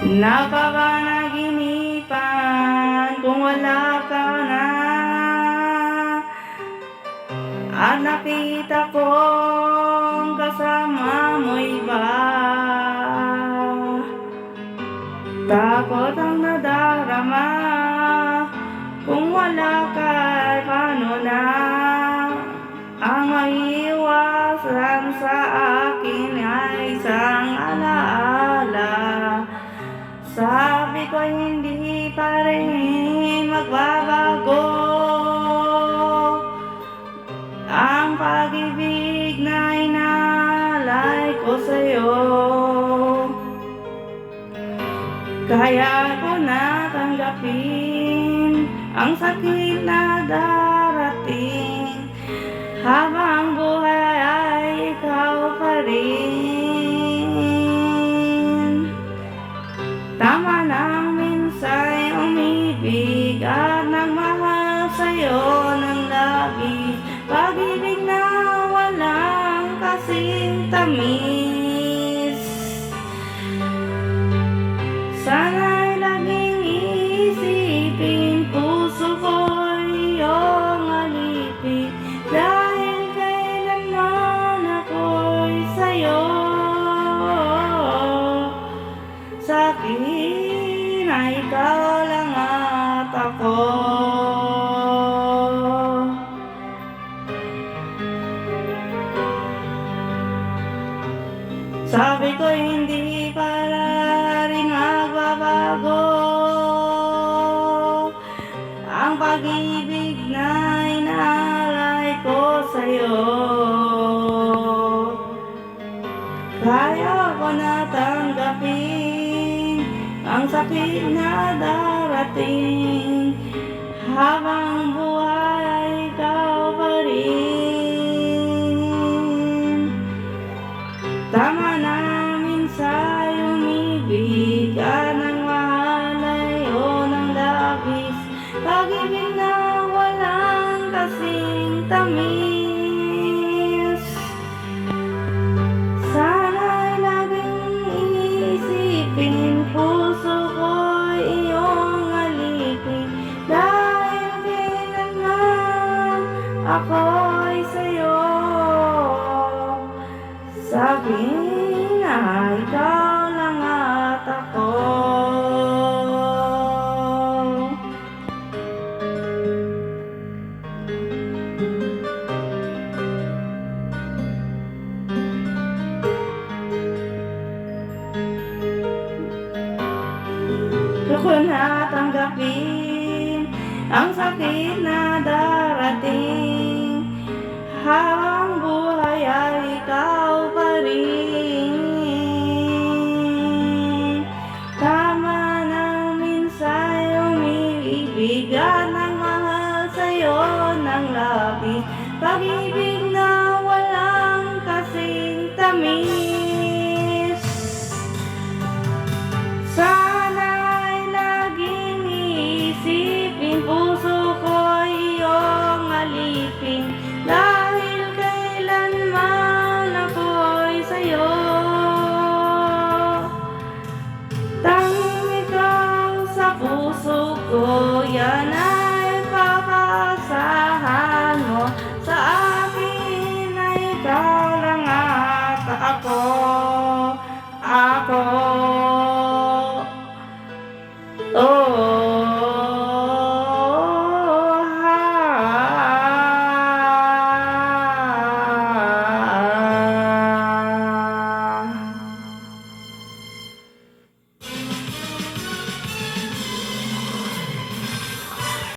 Napapanaginipan kung wala ka na, at nakita kong kasama mo iba. Takot ang nadarama, kung wala ka ay paano na? Ang maiiwasan sa akin ay isang alaala. Sabi ko hindi pa rin magbabago ang pag-ibig na inalay ko sa'yo. Kaya ko natanggapin ang sakit na darating, habang buhay ay ikaw pa rin. Tama lang minsa'y umibig at nagmahal sa'yo ng labis, pag-ibig na walang kasing tamis. Sana'y laging iisipin, puso ko'y iyong alipin, dahil kailanman ako'y sa'yo. Sa'kin ay ikaw lang at ako. Sabi ko hindi para rin magbabago ang pag-ibig na inalay ko sa'yo. Kaya ko natanggapin ang sakit na darating, habang buhay ay ikaw pa rin. Tama na minsa'y umibig at nagmahal sa'yo ng labis, pag-ibig na walang kasing tamis. Sana'y laging iisipin, puso ko'y iyong alipin, dahil kailanman ako'y sa'yo. Sa'kin ay ikaw lang at ako. Ko natanggapin ang sakit na darating,